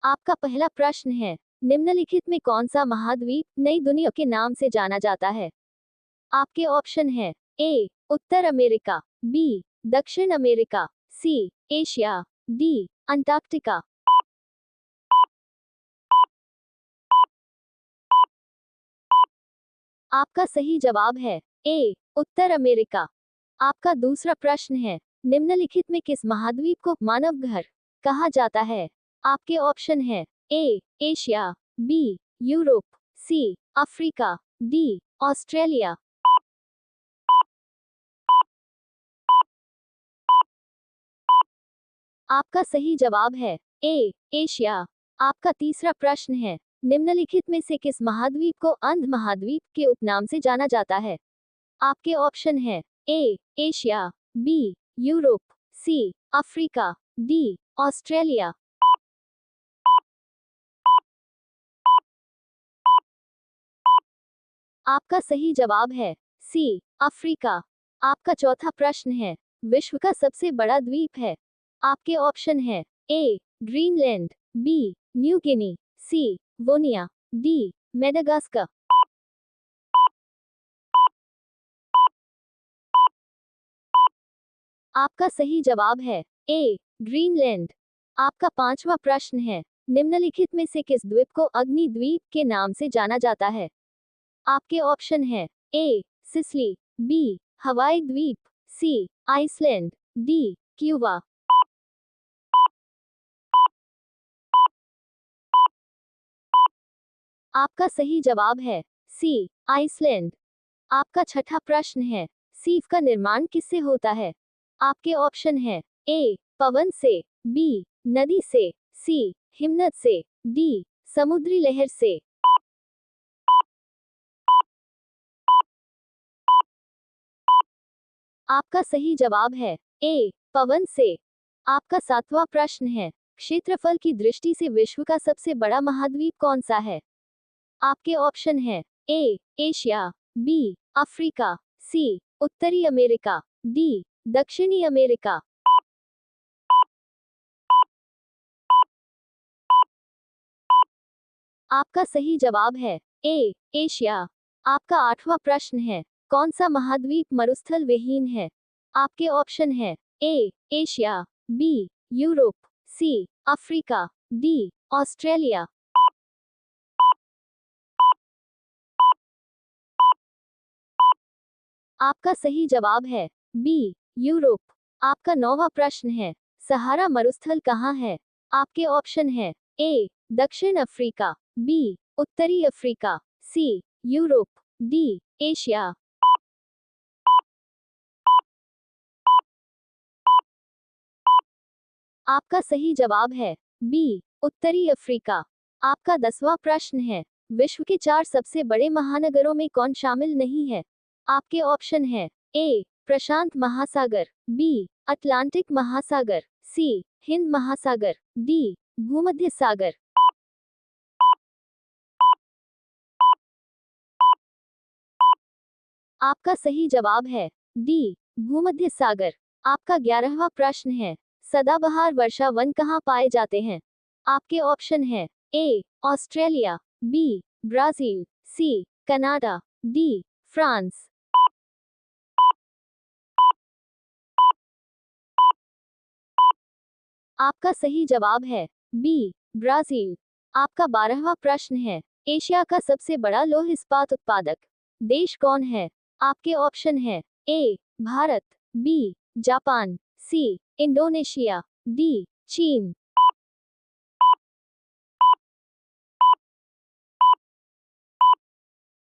आपका पहला प्रश्न है, निम्नलिखित में कौन सा महाद्वीप नई दुनिया के नाम से जाना जाता है? आपके ऑप्शन है ए उत्तर अमेरिका, बी दक्षिण America, C Asia, D Antarctica. आपका सही जवाब है ए उत्तर अमेरिका। आपका दूसरा प्रश्न है, निम्नलिखित में किस महाद्वीप को मानव घर कहा जाता है? आपके ऑप्शन है A Asia, B Europe, C Africa, D Australia. आपका सही जवाब है ए एशिया। आपका तीसरा प्रश्न है, निम्नलिखित में से किस महाद्वीप को अंध महाद्वीप के उपनाम से जाना जाता है? आपके ऑप्शन है A Asia, B Europe, C Africa, D Australia. आपका सही जवाब है सी अफ्रीका। आपका चौथा प्रश्न है, विश्व का सबसे बड़ा द्वीप है? आपके ऑप्शन है ए ग्रीनलैंड, बी न्यू गिनी, सी वोनिया, डी मेडागास्कर। आपका सही जवाब है ए ग्रीनलैंड। आपका पांचवा प्रश्न है, निम्नलिखित में से किस द्वीप को अग्नि द्वीप के नाम से जाना जाता है? आपके ऑप्शन है ए सिसिली, बी हवाई द्वीप, सी आइसलैंड, डी क्यूबा। आपका सही जवाब है सी आइसलैंड। आपका छठा प्रश्न है, सीप का निर्माण किससे होता है? आपके ऑप्शन है ए पवन से, बी नदी से, सी हिमनद से, डी समुद्री लहर से। आपका सही जवाब है ए पवन से। आपका सातवां प्रश्न है, क्षेत्रफल की दृष्टि से विश्व का सबसे बड़ा महाद्वीप कौन सा है? आपके ऑप्शन है ए एशिया, बी अफ्रीका, सी उत्तरी अमेरिका, डी दक्षिणी अमेरिका। आपका सही जवाब है ए एशिया। आपका आठवां प्रश्न है, कौन सा महाद्वीप मरुस्थल विहीन है? आपके ऑप्शन है A Asia, B Europe, C Africa, D Australia. आपका सही जवाब है बी यूरोप। आपका नौवां प्रश्न है, सहारा मरुस्थल कहाँ है? आपके ऑप्शन है ए दक्षिण अफ्रीका, बी उत्तरी अफ्रीका, सी यूरोप, डी एशिया। आपका सही जवाब है बी उत्तरी अफ्रीका। आपका 10वां प्रश्न है, विश्व के 4 सबसे बड़े महानगरों में कौन शामिल नहीं है? आपके ऑप्शन है ए प्रशांत महासागर, बी अटलांटिक महासागर, सी हिंद महासागर, डी भूमध्य सागर। आपका सही जवाब है डी भूमध्य सागर। आपका 11वां प्रश्न है, सदाबहार वर्षा वन कहाँ पाए जाते हैं? आपके ऑप्शन है A Australia, B Brazil, C Canada, D France. आपका सही जवाब है बी ब्राजील। आपका 12वां प्रश्न है, एशिया का सबसे बड़ा लौह इस्पात उत्पादक देश कौन है? आपके ऑप्शन है A Bharat, B Japan, C Indonesia, D चीन।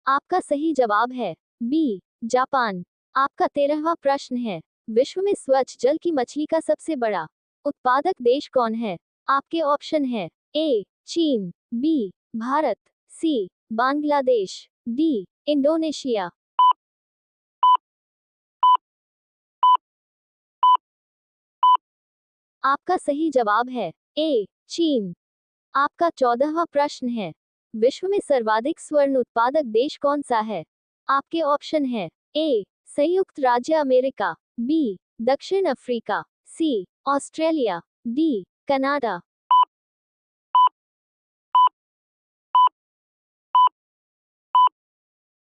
आपका सही जवाब है बी जापान। आपका 13वां प्रश्न है, विश्व में स्वच्छ जल की मछली का सबसे बड़ा उत्पादक देश कौन है? आपके ऑप्शन है ए चीन, बी भारत, सी बांग्लादेश, डी इंडोनेशिया। आपका सही जवाब है ए चीन। आपका 14वां प्रश्न है, विश्व में सर्वाधिक स्वर्ण उत्पादक देश कौन सा है? आपके ऑप्शन है ए संयुक्त राज्य अमेरिका, बी दक्षिण अफ्रीका, सी ऑस्ट्रेलिया, डी कनाडा।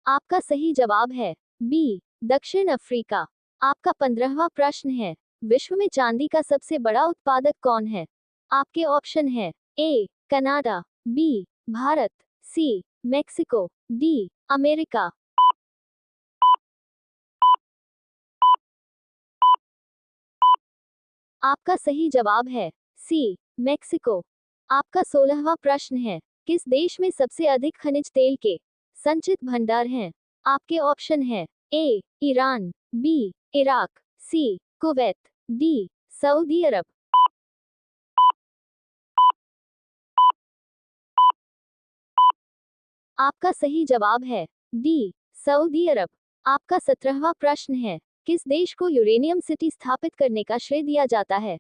आपका सही जवाब है बी, दक्षिण अफ्रीका। आपका 15वां प्रश्न है, विश्व में चांदी का सबसे बड़ा उत्पादक कौन है? आपके ऑप्शन है ए, कनाडा, बी, भारत, सी, मेक्सिको, डी, अमेरिका। आपका सही जवाब है सी, मेक्सिको। आपका 16वां प्रश्न है, किस देश में सबसे अधिक खनिज तेल के संचित भंडार हैं? आपके ऑप्शन है ए, ईरान, बी, इराक, सी, कुवैत, डी, सऊदी अरब। आपका सही जवाब है डी, सऊदी अरब। आपका 17वां प्रश्न है, किस देश को यूरेनियम सिटी स्थापित करने का श्रेय दिया जाता है?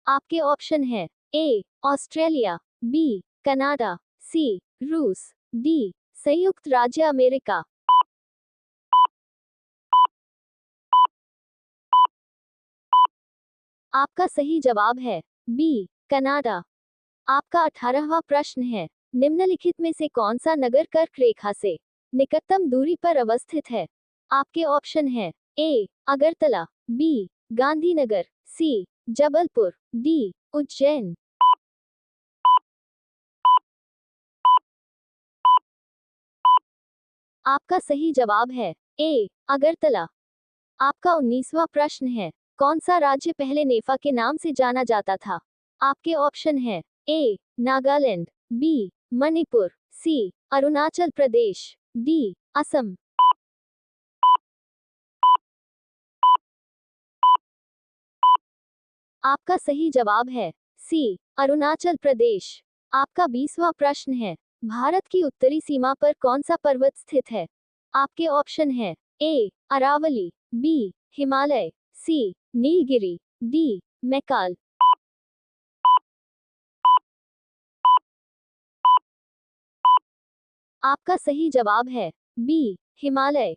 आपके ऑप्शन है ए, ऑस्ट्रेलिया, बी, कनाडा, सी, रूस, डी, संयुक्त राज्य अमेरिका। आपका सही जवाब है बी, कनाडा। आपका 18वां प्रश्न है, निम्नलिखित में से कौन सा नगर कर्क रेखा से निकटतम दूरी पर अवस्थित है? आपके ऑप्शन है ए, अगरतला, बी, गांधीनगर, सी, जबलपुर, डी, उज्जैन। आपका सही जवाब है ए, अगरतला। आपका 19वां प्रश्न है, कौन सा राज्य पहले नेफा के नाम से जाना जाता था? आपके ऑप्शन है ए, नागालैंड, बी, मणिपुर, सी, अरुणाचल प्रदेश, डी, असम। आपका सही जवाब है सी, अरुणाचल प्रदेश। आपका 20वां प्रश्न है, भारत की उत्तरी सीमा पर कौन सा पर्वत स्थित है? आपके ऑप्शन है ए, अरावली, बी, हिमालय, सी, नीलगिरी, डी, मैकाल। आपका सही जवाब है बी, हिमालय।